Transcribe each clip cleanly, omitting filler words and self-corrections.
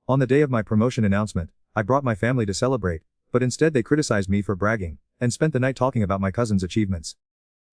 On the day of my promotion announcement, I brought my family to celebrate, but instead they criticized me for bragging, and spent the night talking about my cousin's achievements.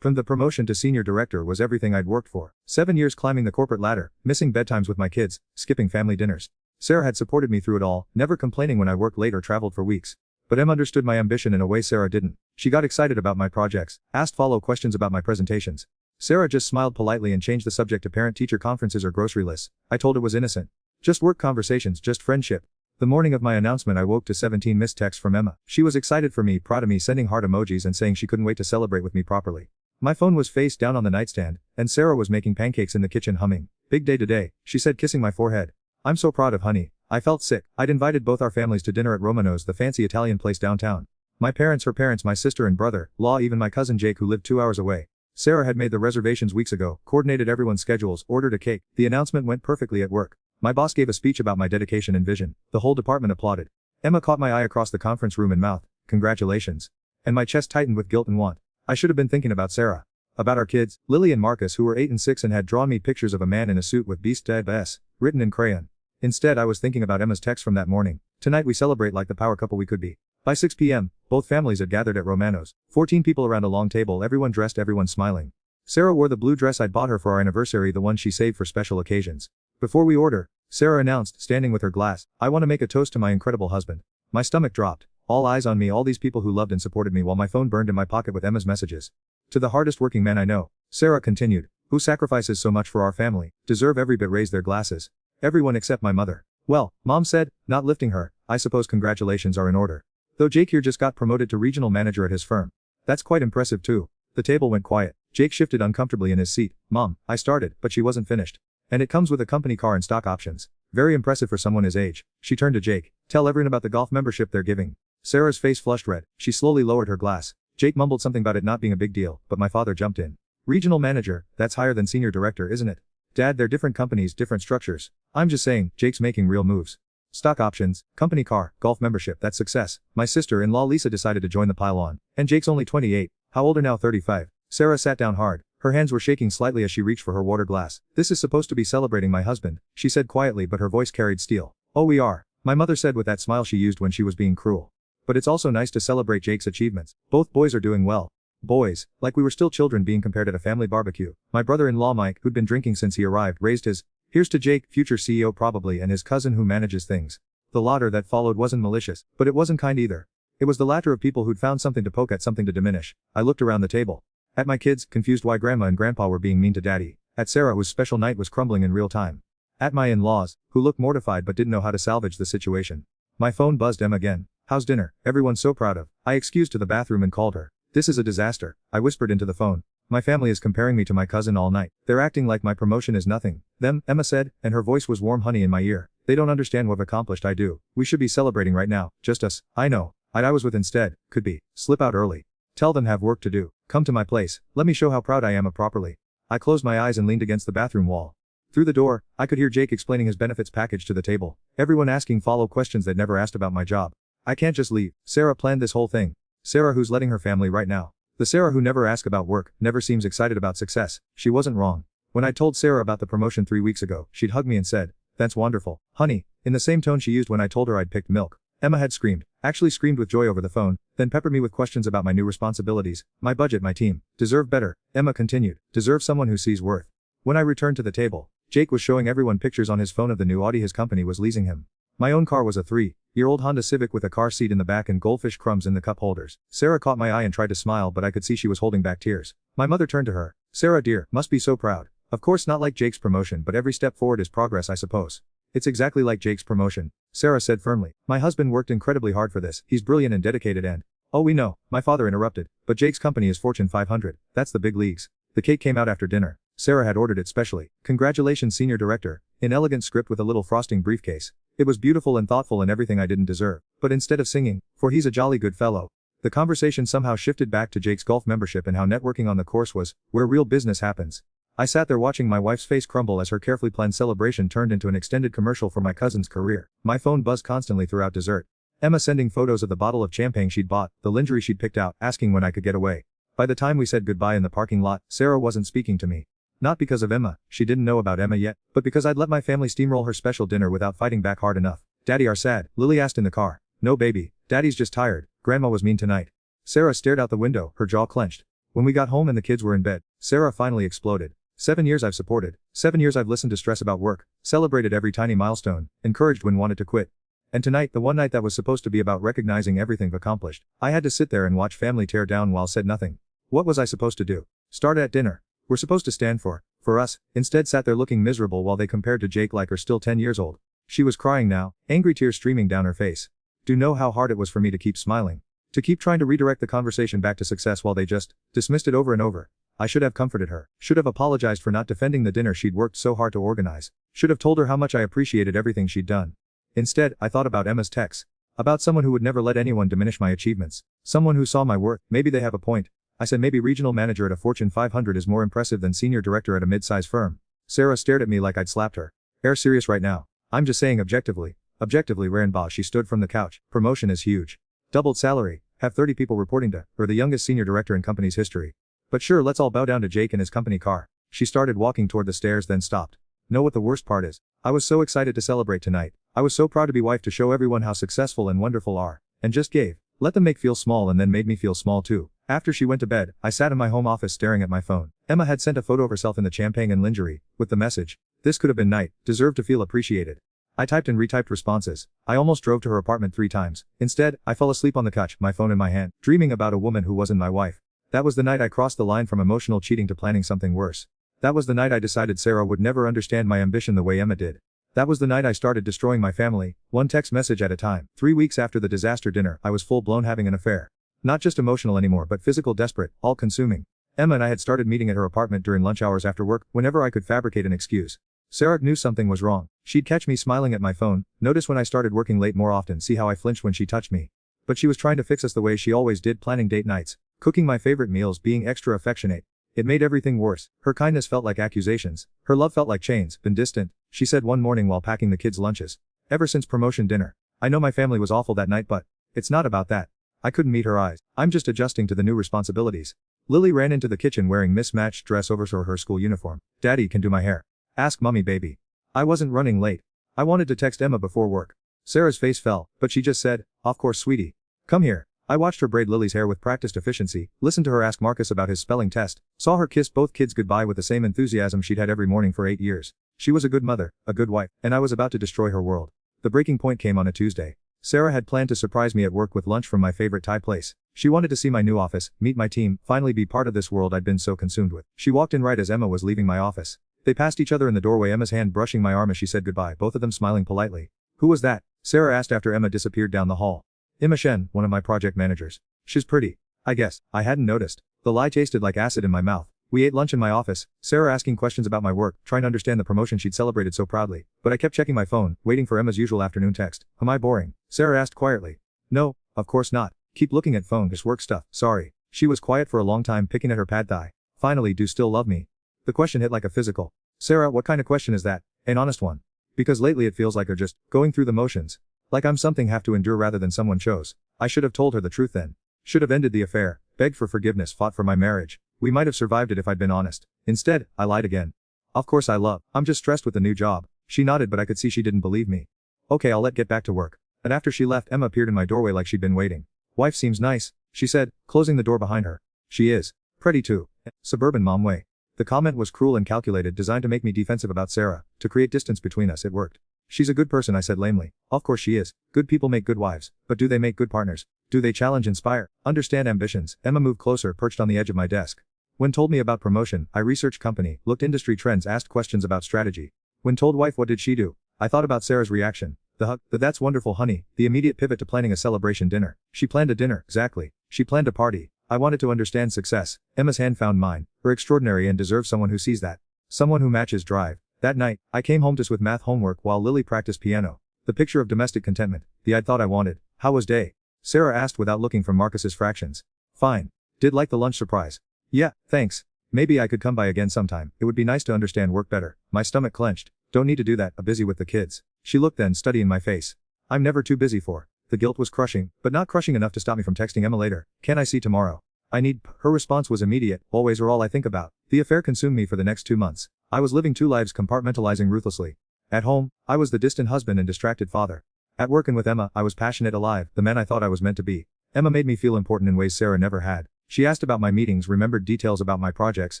From the promotion to senior director was everything I'd worked for. 7 years climbing the corporate ladder, missing bedtimes with my kids, skipping family dinners. Sarah had supported me through it all, never complaining when I worked late or traveled for weeks. But Em understood my ambition in a way Sarah didn't. She got excited about my projects, asked follow questions about my presentations. Sarah just smiled politely and changed the subject to parent-teacher conferences or grocery lists. I told it was innocent. Just work conversations, just friendship. The morning of my announcement I woke to 17 missed texts from Emma. She was excited for me, proud of me, sending heart emojis and saying she couldn't wait to celebrate with me properly. My phone was face down on the nightstand, and Sarah was making pancakes in the kitchen humming. Big day today, she said, kissing my forehead. I'm so proud of honey. I felt sick. I'd invited both our families to dinner at Romano's, the fancy Italian place downtown. My parents, her parents, my sister and brother-in-law, even my cousin Jake who lived 2 hours away. Sarah had made the reservations weeks ago, coordinated everyone's schedules, ordered a cake. The announcement went perfectly at work. My boss gave a speech about my dedication and vision. The whole department applauded. Emma caught my eye across the conference room and mouthed, "Congratulations." And my chest tightened with guilt and want. I should have been thinking about Sarah. About our kids, Lily and Marcus, who were 8 and 6 and had drawn me pictures of a man in a suit with Beast Dead S written in crayon. Instead I was thinking about Emma's text from that morning. Tonight we celebrate like the power couple we could be. By 6 p.m., both families had gathered at Romano's. 14 people around a long table, everyone dressed, everyone smiling. Sarah wore the blue dress I'd bought her for our anniversary, the one she saved for special occasions. Before we order, Sarah announced, standing with her glass, "I want to make a toast to my incredible husband." My stomach dropped. All eyes on me, all these people who loved and supported me, while my phone burned in my pocket with Emma's messages. "To the hardest working man I know," Sarah continued, "who sacrifices so much for our family, deserve every bit," raised their glasses. Everyone except my mother. "Well," Mom said, not lifting her, "I suppose congratulations are in order. Though Jake here just got promoted to regional manager at his firm. That's quite impressive too." The table went quiet. Jake shifted uncomfortably in his seat. "Mom," I started, but she wasn't finished. "And it comes with a company car and stock options. Very impressive for someone his age." She turned to Jake. "Tell everyone about the golf membership they're giving." Sarah's face flushed red. She slowly lowered her glass. Jake mumbled something about it not being a big deal, but my father jumped in. "Regional manager, that's higher than senior director, isn't it? Dad, they're different companies, different structures. I'm just saying, Jake's making real moves. Stock options, company car, golf membership, that's success." My sister-in-law Lisa decided to join the pile on. "And Jake's only 28. How old are now? 35. Sarah sat down hard. Her hands were shaking slightly as she reached for her water glass. "This is supposed to be celebrating my husband," she said quietly, but her voice carried steel. "Oh, we are," my mother said with that smile she used when she was being cruel. "But it's also nice to celebrate Jake's achievements. Both boys are doing well." Boys, like we were still children being compared at a family barbecue. My brother-in-law Mike, who'd been drinking since he arrived, raised his, "Here's to Jake, future CEO probably, and his cousin who manages things." The laughter that followed wasn't malicious, but it wasn't kind either. It was the laughter of people who'd found something to poke at, something to diminish. I looked around the table. At my kids, confused why grandma and grandpa were being mean to daddy. At Sarah, whose special night was crumbling in real time. At my in-laws, who looked mortified but didn't know how to salvage the situation. My phone buzzed. Em again. "How's dinner? Everyone's so proud of." I excused to the bathroom and called her. "This is a disaster," I whispered into the phone. "My family is comparing me to my cousin all night. They're acting like my promotion is nothing." "Them," Emma said, and her voice was warm honey in my ear. "They don't understand what I've accomplished. I do. We should be celebrating right now, just us." "I know. I was with instead, could be, slip out early. Tell them have work to do. Come to my place, let me show how proud I am of properly." I closed my eyes and leaned against the bathroom wall. Through the door, I could hear Jake explaining his benefits package to the table. Everyone asking follow questions they'd never asked about my job. I can't just leave. Sarah planned this whole thing. Sarah who's letting her family right now. The Sarah who never asks about work, never seems excited about success. She wasn't wrong. When I told Sarah about the promotion 3 weeks ago, she'd hugged me and said, "That's wonderful, honey," in the same tone she used when I told her I'd picked milk. Emma had screamed, actually screamed with joy over the phone, then peppered me with questions about my new responsibilities, my budget, my team. "Deserve better," Emma continued. "Deserve someone who sees worth." When I returned to the table, Jake was showing everyone pictures on his phone of the new Audi his company was leasing him. My own car was a 3-year-old Honda Civic with a car seat in the back and goldfish crumbs in the cup holders. Sarah caught my eye and tried to smile, but I could see she was holding back tears. My mother turned to her. "Sarah dear, must be so proud. Of course not like Jake's promotion, but every step forward is progress, I suppose." "It's exactly like Jake's promotion," Sarah said firmly. "My husband worked incredibly hard for this. He's brilliant and dedicated and—" "Oh, we know," my father interrupted, "but Jake's company is Fortune 500. That's the big leagues." The cake came out after dinner. Sarah had ordered it specially. "Congratulations, senior director," in elegant script with a little frosting briefcase. It was beautiful and thoughtful and everything I didn't deserve. But instead of singing, "For he's a jolly good fellow," the conversation somehow shifted back to Jake's golf membership and how networking on the course was where real business happens. I sat there watching my wife's face crumble as her carefully planned celebration turned into an extended commercial for my cousin's career. My phone buzzed constantly throughout dessert. Emma sending photos of the bottle of champagne she'd bought, the lingerie she'd picked out, asking when I could get away. By the time we said goodbye in the parking lot, Sarah wasn't speaking to me. Not because of Emma, she didn't know about Emma yet, but because I'd let my family steamroll her special dinner without fighting back hard enough. Daddy are sad, Lily asked in the car. No baby, Daddy's just tired, Grandma was mean tonight. Sarah stared out the window, her jaw clenched. When we got home and the kids were in bed, Sarah finally exploded. 7 years I've supported, 7 years I've listened to stress about work, celebrated every tiny milestone, encouraged when wanted to quit. And tonight, the one night that was supposed to be about recognizing everything accomplished, I had to sit there and watch family tear down while said nothing. What was I supposed to do? Start at dinner. We're supposed to stand for us, instead sat there looking miserable while they compared to Jake like her still 10 years old. She was crying now, angry tears streaming down her face. Do you know how hard it was for me to keep smiling? To keep trying to redirect the conversation back to success while they just dismissed it over and over. I should have comforted her, should have apologized for not defending the dinner she'd worked so hard to organize, should have told her how much I appreciated everything she'd done. Instead, I thought about Emma's texts. About someone who would never let anyone diminish my achievements. Someone who saw my worth. Maybe they have a point. I said maybe regional manager at a Fortune 500 is more impressive than senior director at a mid-size firm. Sarah stared at me like I'd slapped her. Are serious right now? I'm just saying objectively. Objectively, Rainbow. She stood from the couch. Promotion is huge. Doubled salary. Have 30 people reporting to her, the youngest senior director in company's history. But sure, let's all bow down to Jake in his company car. She started walking toward the stairs then stopped. Know what the worst part is? I was so excited to celebrate tonight. I was so proud to be wife to show everyone how successful and wonderful are. And just gave. Let them make feel small and then made me feel small too. After she went to bed, I sat in my home office staring at my phone. Emma had sent a photo of herself in the champagne and lingerie, with the message, "This could have been night, deserved to feel appreciated." I typed and retyped responses. I almost drove to her apartment 3 times. Instead, I fell asleep on the couch, my phone in my hand, dreaming about a woman who wasn't my wife. That was the night I crossed the line from emotional cheating to planning something worse. That was the night I decided Sarah would never understand my ambition the way Emma did. That was the night I started destroying my family, one text message at a time. 3 weeks after the disaster dinner, I was full-blown having an affair. Not just emotional anymore but physical, desperate, all-consuming. Emma and I had started meeting at her apartment during lunch hours after work, whenever I could fabricate an excuse. Sarah knew something was wrong. She'd catch me smiling at my phone, notice when I started working late more often, see how I flinched when she touched me. But she was trying to fix us the way she always did, planning date nights, cooking my favorite meals, being extra affectionate. It made everything worse. Her kindness felt like accusations. Her love felt like chains, been distant, she said one morning while packing the kids' lunches. Ever since promotion dinner. I know my family was awful that night but it's not about that. I couldn't meet her eyes. I'm just adjusting to the new responsibilities. Lily ran into the kitchen wearing mismatched dress over her school uniform. Daddy can do my hair. Ask Mummy baby. I wasn't running late. I wanted to text Emma before work. Sarah's face fell, but she just said, "Of course sweetie. Come here." I watched her braid Lily's hair with practiced efficiency, listened to her ask Marcus about his spelling test, saw her kiss both kids goodbye with the same enthusiasm she'd had every morning for 8 years. She was a good mother, a good wife, and I was about to destroy her world. The breaking point came on a Tuesday. Sarah had planned to surprise me at work with lunch from my favorite Thai place. She wanted to see my new office, meet my team, finally be part of this world I'd been so consumed with. She walked in right as Emma was leaving my office. They passed each other in the doorway, Emma's hand brushing my arm as she said goodbye, both of them smiling politely. Who was that? Sarah asked after Emma disappeared down the hall. Emma Shen, one of my project managers. She's pretty. I guess. I hadn't noticed. The lie tasted like acid in my mouth. We ate lunch in my office, Sarah asking questions about my work, trying to understand the promotion she'd celebrated so proudly, but I kept checking my phone, waiting for Emma's usual afternoon text. Am I boring? Sarah asked quietly. No, of course not. Keep looking at phone, just work stuff. Sorry. She was quiet for a long time, picking at her pad thigh. Finally, do still love me? The question hit like a physical. Sarah, what kind of question is that? An honest one. Because lately it feels like you're just going through the motions. Like I'm something have to endure rather than someone chose. I should have told her the truth then. Should have ended the affair, begged for forgiveness, fought for my marriage. We might have survived it if I'd been honest. Instead, I lied again. Of course I love. I'm just stressed with the new job. She nodded but I could see she didn't believe me. Okay, I'll get back to work. And after she left, Emma appeared in my doorway like she'd been waiting. Wife seems nice, she said, closing the door behind her. She is. Pretty too. Suburban mom way. The comment was cruel and calculated, designed to make me defensive about Sarah, to create distance between us. It worked. She's a good person, I said lamely. Of course she is. Good people make good wives. But do they make good partners? Do they challenge, inspire, understand ambitions? Emma moved closer, perched on the edge of my desk. When told me about promotion, I researched company, looked industry trends, asked questions about strategy. When told wife, what did she do? I thought about Sarah's reaction. The hug, the "that's wonderful honey," the immediate pivot to planning a celebration dinner. She planned a dinner, exactly. She planned a party. I wanted to understand success. Emma's hand found mine. Her extraordinary and deserves someone who sees that. Someone who matches drive. That night, I came home just with math homework while Lily practiced piano. The picture of domestic contentment, the I'd thought I wanted. How was day? Sarah asked without looking from Marcus's fractions. Fine. Did like the lunch surprise? Yeah, thanks. Maybe I could come by again sometime. It would be nice to understand work better. My stomach clenched. Don't need to do that, I'm busy with the kids. She looked then, studying my face. I'm never too busy for. The guilt was crushing, but not crushing enough to stop me from texting Emma later. Can I see tomorrow? I need. Her response was immediate. Always are all I think about. The affair consumed me for the next 2 months. I was living 2 lives, compartmentalizing ruthlessly. At home, I was the distant husband and distracted father. At work and with Emma, I was passionate, alive, the man I thought I was meant to be. Emma made me feel important in ways Sarah never had. She asked about my meetings, remembered details about my projects,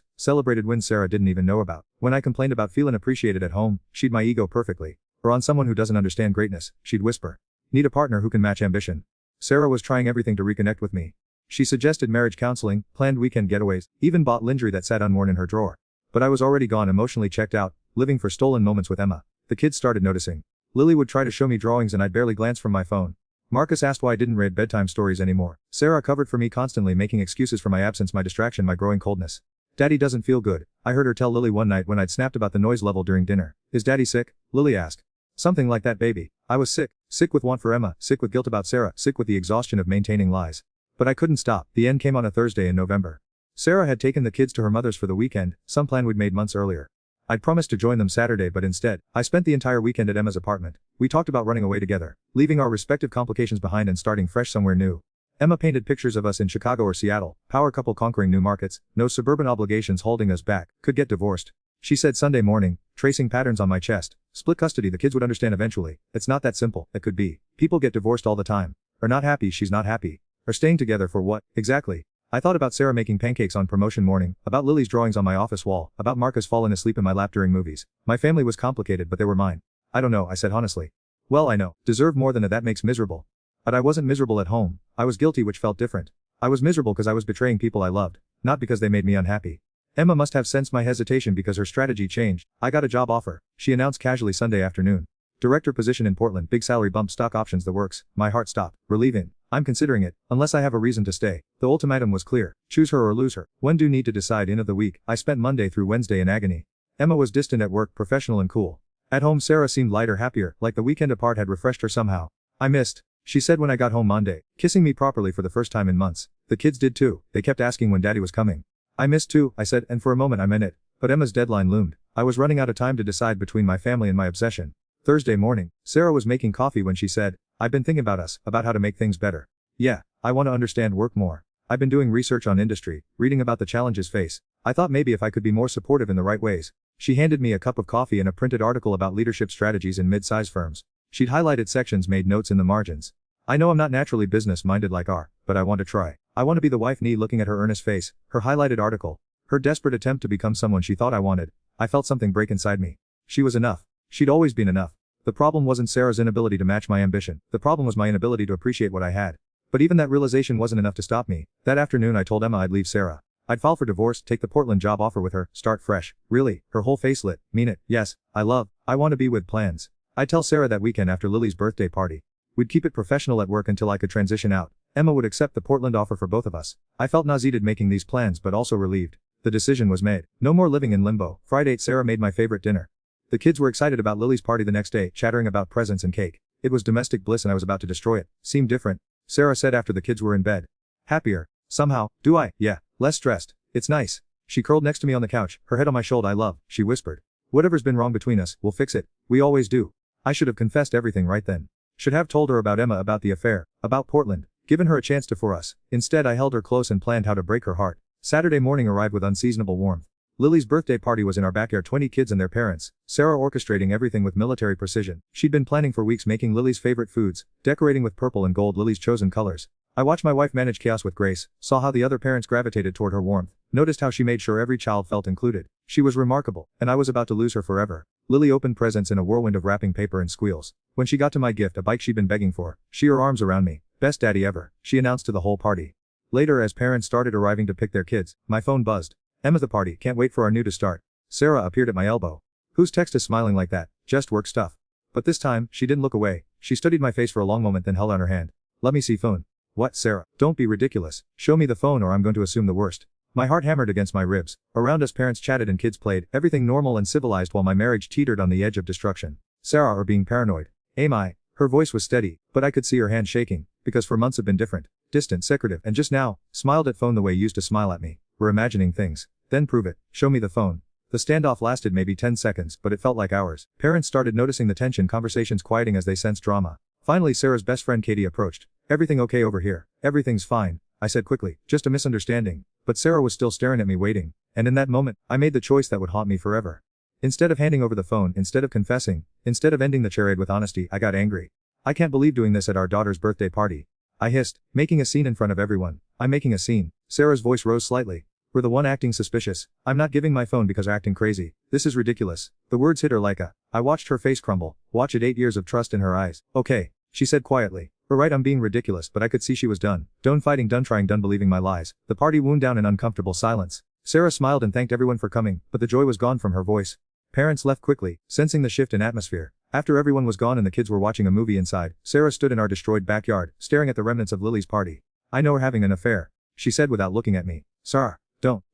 celebrated wins Sarah didn't even know about. When I complained about feeling appreciated at home, she'd my ego perfectly. Or on someone who doesn't understand greatness, she'd whisper. Need a partner who can match ambition. Sarah was trying everything to reconnect with me. She suggested marriage counseling, planned weekend getaways, even bought lingerie that sat unworn in her drawer. But I was already gone, emotionally checked out, living for stolen moments with Emma. The kids started noticing. Lily would try to show me drawings and I'd barely glance from my phone. Marcus asked why I didn't read bedtime stories anymore. Sarah covered for me, constantly making excuses for my absence, my distraction, my growing coldness. Daddy doesn't feel good, I heard her tell Lily one night when I'd snapped about the noise level during dinner. Is Daddy sick? Lily asked. Something like that, baby. I was sick. Sick with want for Emma, sick with guilt about Sarah, sick with the exhaustion of maintaining lies. But I couldn't stop. The end came on a Thursday in November. Sarah had taken the kids to her mother's for the weekend, some plan we'd made months earlier. I'd promised to join them Saturday, but instead, I spent the entire weekend at Emma's apartment. We talked about running away together, leaving our respective complications behind and starting fresh somewhere new. Emma painted pictures of us in Chicago or Seattle, power couple conquering new markets, no suburban obligations holding us back, could get divorced. She said Sunday morning, tracing patterns on my chest. Split custody, the kids would understand eventually. It's not that simple. It could be. People get divorced all the time. Are not happy, she's not happy. Are staying together for what, exactly? I thought about Sarah making pancakes on promotion morning, about Lily's drawings on my office wall, about Marcus falling asleep in my lap during movies. My family was complicated, but they were mine. I don't know, I said honestly. Well, I know. Deserve more than that makes miserable. But I wasn't miserable at home. I was guilty, which felt different. I was miserable because I was betraying people I loved, not because they made me unhappy. Emma must have sensed my hesitation because her strategy changed. I got a job offer, she announced casually Sunday afternoon. Director position in Portland, big salary bump, stock options, the works. My heart stopped. Relieving. I'm considering it, unless I have a reason to stay. The ultimatum was clear. Choose her or lose her. When do need to decide. End of the week. I spent Monday through Wednesday in agony. Emma was distant at work, professional and cool. At home Sarah seemed lighter, happier, like the weekend apart had refreshed her somehow. I missed, she said when I got home Monday, kissing me properly for the first time in months. The kids did too. They kept asking when Daddy was coming. I missed too, I said, and for a moment I meant it. But Emma's deadline loomed. I was running out of time to decide between my family and my obsession. Thursday morning, Sarah was making coffee when she said, I've been thinking about us, about how to make things better. Yeah, I want to understand work more. I've been doing research on industry, reading about the challenges faced. I thought maybe if I could be more supportive in the right ways. She handed me a cup of coffee and a printed article about leadership strategies in mid-size firms. She'd highlighted sections, made notes in the margins. I know I'm not naturally business-minded like R, but I want to try. I want to be the wife. Looking at her earnest face, her highlighted article, her desperate attempt to become someone she thought I wanted, I felt something break inside me. She was enough. She'd always been enough. The problem wasn't Sarah's inability to match my ambition. The problem was my inability to appreciate what I had. But even that realization wasn't enough to stop me. That afternoon I told Emma I'd leave Sarah. I'd file for divorce, take the Portland job offer with her, start fresh. Really? Her whole face lit. Mean it? Yes. I want to be with plans. I'd tell Sarah that weekend after Lily's birthday party. We'd keep it professional at work until I could transition out. Emma would accept the Portland offer for both of us. I felt nauseated making these plans but also relieved. The decision was made. No more living in limbo. Friday Sarah made my favorite dinner. The kids were excited about Lily's party the next day, chattering about presents and cake. It was domestic bliss and I was about to destroy it. Seemed different. Sarah said after the kids were in bed. Happier. Somehow. Do I? Yeah. Less stressed. It's nice. She curled next to me on the couch, her head on my shoulder. I love, she whispered. Whatever's been wrong between us, we'll fix it. We always do. I should have confessed everything right then. Should have told her about Emma, about the affair, about Portland, given her a chance to for us. Instead I held her close and planned how to break her heart. Saturday morning arrived with unseasonable warmth. Lily's birthday party was in our backyard, 20 kids and their parents, Sarah orchestrating everything with military precision. She'd been planning for weeks, making Lily's favorite foods, decorating with purple and gold, Lily's chosen colors. I watched my wife manage chaos with grace, saw how the other parents gravitated toward her warmth, noticed how she made sure every child felt included. She was remarkable, and I was about to lose her forever. Lily opened presents in a whirlwind of wrapping paper and squeals. When she got to my gift, a bike she'd been begging for, she her arms around me. Best daddy ever, she announced to the whole party. Later, as parents started arriving to pick their kids, my phone buzzed. Emma's the party, can't wait for our new to start. Sarah appeared at my elbow. Whose text is smiling like that? Just work stuff. But this time, she didn't look away. She studied my face for a long moment, then held out her hand. Let me see phone. What, Sarah? Don't be ridiculous. Show me the phone or I'm going to assume the worst. My heart hammered against my ribs. Around us parents chatted and kids played, everything normal and civilized while my marriage teetered on the edge of destruction. Sarah or being paranoid? Am I? Her voice was steady, but I could see her hand shaking, because for months have been different, distant, secretive, and just now, smiled at phone the way you used to smile at me. We're imagining things. Then prove it. Show me the phone. The standoff lasted maybe 10 seconds, but it felt like hours. Parents started noticing the tension, conversations quieting as they sensed drama. Finally Sarah's best friend Katie approached. Everything okay over here? Everything's fine, I said quickly, just a misunderstanding. But Sarah was still staring at me waiting, and in that moment, I made the choice that would haunt me forever. Instead of handing over the phone, instead of confessing, instead of ending the charade with honesty, I got angry. I can't believe doing this at our daughter's birthday party. I hissed, making a scene in front of everyone. I'm making a scene. Sarah's voice rose slightly. We're the one acting suspicious. I'm not giving my phone because acting crazy. This is ridiculous. The words hit her like a. I watched her face crumble. Watch it 8 years of trust in her eyes. Okay, she said quietly. We're right, I'm being ridiculous, but I could see she was done. Done fighting, done trying, done believing my lies. The party wound down in uncomfortable silence. Sarah smiled and thanked everyone for coming, but the joy was gone from her voice. Parents left quickly, sensing the shift in atmosphere. After everyone was gone and the kids were watching a movie inside, Sarah stood in our destroyed backyard, staring at the remnants of Lily's party. I know we're having an affair, she said without looking at me. Sarah,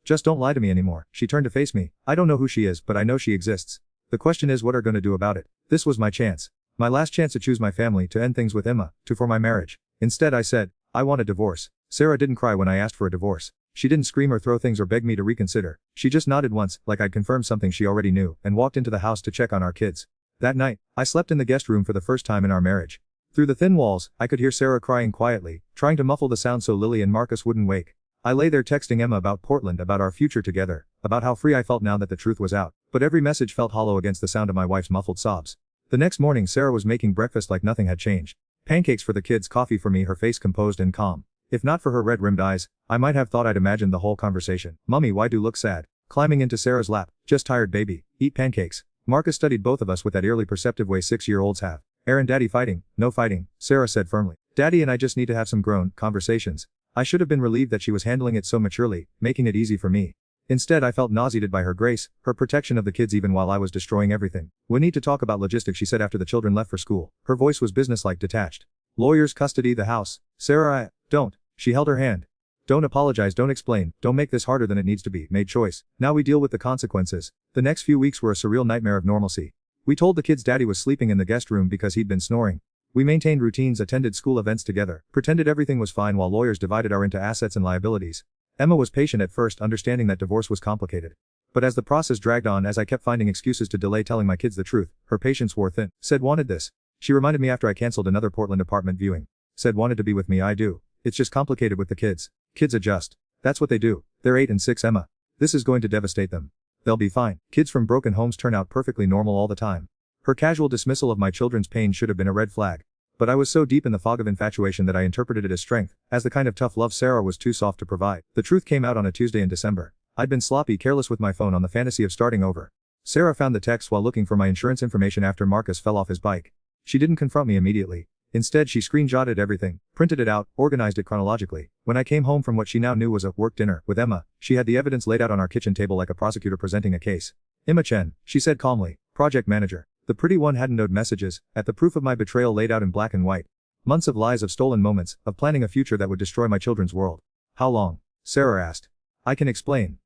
just don't lie to me anymore. She turned to face me. I don't know who she is, but I know she exists. The question is, what are gonna do about it? This was my chance. My last chance to choose my family, to end things with Emma, to for my marriage. Instead I said, I want a divorce. Sarah didn't cry when I asked for a divorce. She didn't scream or throw things or beg me to reconsider. She just nodded once, like I'd confirmed something she already knew, and walked into the house to check on our kids. That night, I slept in the guest room for the first time in our marriage. Through the thin walls, I could hear Sarah crying quietly, trying to muffle the sound so Lily and Marcus wouldn't wake. I lay there texting Emma about Portland, about our future together, about how free I felt now that the truth was out, but every message felt hollow against the sound of my wife's muffled sobs. The next morning Sarah was making breakfast like nothing had changed. Pancakes for the kids, coffee for me, her face composed and calm. If not for her red-rimmed eyes, I might have thought I'd imagined the whole conversation. Mummy, why do you look sad? Climbing into Sarah's lap. Just tired, baby. Eat pancakes. Marcus studied both of us with that eerily perceptive way 6-year-olds have. Aaron, Daddy fighting? No fighting, Sarah said firmly. Daddy and I just need to have some grown conversations. I should have been relieved that she was handling it so maturely, making it easy for me. Instead I felt nauseated by her grace, her protection of the kids even while I was destroying everything. We need to talk about logistics, she said after the children left for school. Her voice was businesslike, detached. Lawyers, custody, the house. Sarah, don't. She held her hand. Don't apologize, don't explain, don't make this harder than it needs to be. Made choice. Now we deal with the consequences. The next few weeks were a surreal nightmare of normalcy. We told the kids Daddy was sleeping in the guest room because he'd been snoring. We maintained routines, attended school events together, pretended everything was fine while lawyers divided our into assets and liabilities. Emma was patient at first, understanding that divorce was complicated. But as the process dragged on, as I kept finding excuses to delay telling my kids the truth, her patience wore thin. Said wanted this. She reminded me after I canceled another Portland apartment viewing. Said wanted to be with me, I do. It's just complicated with the kids. Kids adjust. That's what they do. They're 8 and 6, Emma. This is going to devastate them. They'll be fine. Kids from broken homes turn out perfectly normal all the time. Her casual dismissal of my children's pain should have been a red flag. But I was so deep in the fog of infatuation that I interpreted it as strength, as the kind of tough love Sarah was too soft to provide. The truth came out on a Tuesday in December. I'd been sloppy, careless with my phone on the fantasy of starting over. Sarah found the text while looking for my insurance information after Marcus fell off his bike. She didn't confront me immediately. Instead she screenshotted everything, printed it out, organized it chronologically. When I came home from what she now knew was a work dinner with Emma, she had the evidence laid out on our kitchen table like a prosecutor presenting a case. Emma Chen, she said calmly, project manager. The pretty one hadn't known messages, at the proof of my betrayal laid out in black and white. Months of lies, of stolen moments, of planning a future that would destroy my children's world. How long? Sarah asked. I can explain.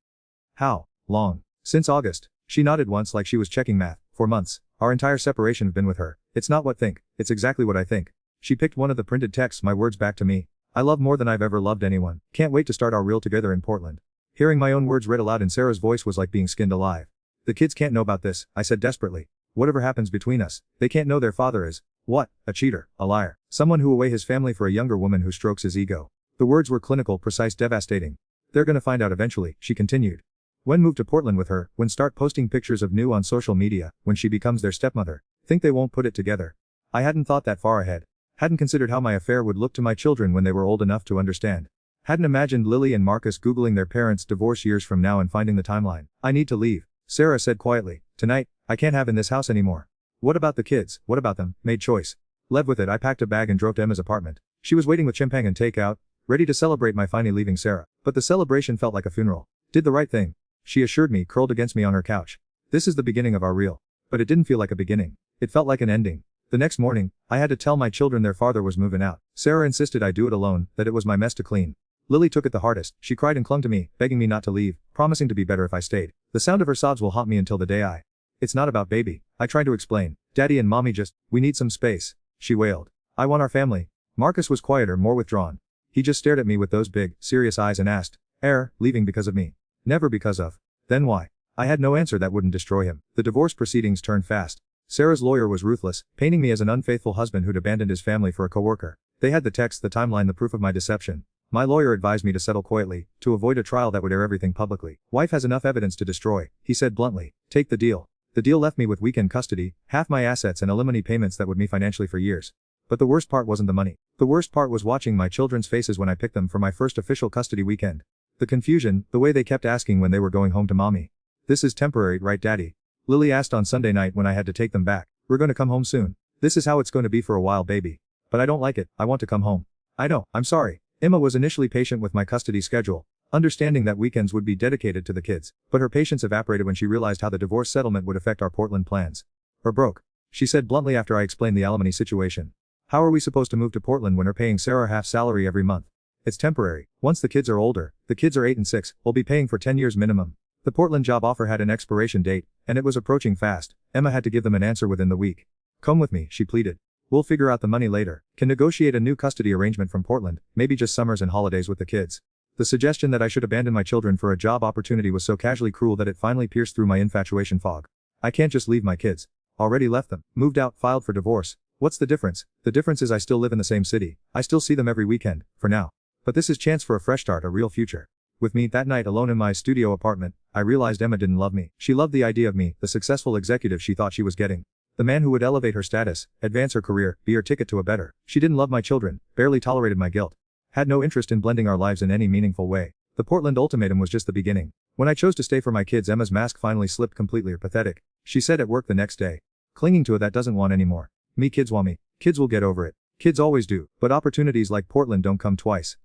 How long? Since August. She nodded once like she was checking math. 4 months. Our entire separation have been with her. It's not what think, it's exactly what I think. She picked one of the printed texts, my words back to me. I love more than I've ever loved anyone. Can't wait to start our real together in Portland. Hearing my own words read aloud in Sarah's voice was like being skinned alive. The kids can't know about this, I said desperately. Whatever happens between us, they can't know their father is, what? A cheater, a liar, someone who away his family for a younger woman who strokes his ego. The words were clinical, precise, devastating. They're gonna find out eventually, she continued. When move to Portland with her, when start posting pictures of new on social media, when she becomes their stepmother. Think they won't put it together. I hadn't thought that far ahead. Hadn't considered how my affair would look to my children when they were old enough to understand. Hadn't imagined Lily and Marcus Googling their parents' divorce years from now and finding the timeline. I need to leave, Sarah said quietly. Tonight, I can't have in this house anymore. What about the kids? What about them? Made choice. Led with it, I packed a bag and drove to Emma's apartment. She was waiting with champagne and takeout, ready to celebrate my finally leaving Sarah. But the celebration felt like a funeral. Did the right thing, she assured me, curled against me on her couch. This is the beginning of our real. But it didn't feel like a beginning. It felt like an ending. The next morning, I had to tell my children their father was moving out. Sarah insisted I do it alone, that it was my mess to clean. Lily took it the hardest. She cried and clung to me, begging me not to leave, promising to be better if I stayed. The sound of her sobs will haunt me until the day I. It's not about baby, I tried to explain. Daddy and Mommy we need some space, she wailed. I want our family. Marcus was quieter, more withdrawn. He just stared at me with those big, serious eyes and asked, leaving because of me? Never because of. Then why? I had no answer that wouldn't destroy him. The divorce proceedings turned fast. Sarah's lawyer was ruthless, painting me as an unfaithful husband who'd abandoned his family for a coworker. They had the text, the timeline, the proof of my deception. My lawyer advised me to settle quietly, to avoid a trial that would air everything publicly. Wife has enough evidence to destroy, he said bluntly. Take the deal. The deal left me with weekend custody, half my assets and alimony payments that would me financially for years. But the worst part wasn't the money. The worst part was watching my children's faces when I picked them for my first official custody weekend. The confusion, the way they kept asking when they were going home to mommy. "This is temporary, right, daddy?" Lily asked on Sunday night when I had to take them back. "We're going to come home soon. This is how it's going to be for a while, baby. But I don't like it, I want to come home." "I know, I'm sorry." Emma was initially patient with my custody schedule, understanding that weekends would be dedicated to the kids, but her patience evaporated when she realized how the divorce settlement would affect our Portland plans. "We're broke," she said bluntly after I explained the alimony situation. "How are we supposed to move to Portland when we're paying Sarah half salary every month? It's temporary. Once the kids are older, the kids are 8 and 6, we'll be paying for 10 years minimum." The Portland job offer had an expiration date, and it was approaching fast. Emma had to give them an answer within the week. "Come with me," she pleaded. "We'll figure out the money later. Can negotiate a new custody arrangement from Portland, maybe just summers and holidays with the kids." The suggestion that I should abandon my children for a job opportunity was so casually cruel that it finally pierced through my infatuation fog. I can't just leave my kids. Already left them, moved out, filed for divorce. What's the difference? The difference is I still live in the same city. I still see them every weekend, for now. But this is chance for a fresh start, a real future. With me that night alone in my studio apartment, I realized Emma didn't love me. She loved the idea of me, the successful executive she thought she was getting. The man who would elevate her status, advance her career, be her ticket to a better. She didn't love my children, barely tolerated my guilt. Had no interest in blending our lives in any meaningful way. The Portland ultimatum was just the beginning. When I chose to stay for my kids, Emma's mask finally slipped completely. Pathetic. She said at work the next day. Clinging to a that doesn't want anymore. "Me kids want me. Kids will get over it. Kids always do. But opportunities like Portland don't come twice."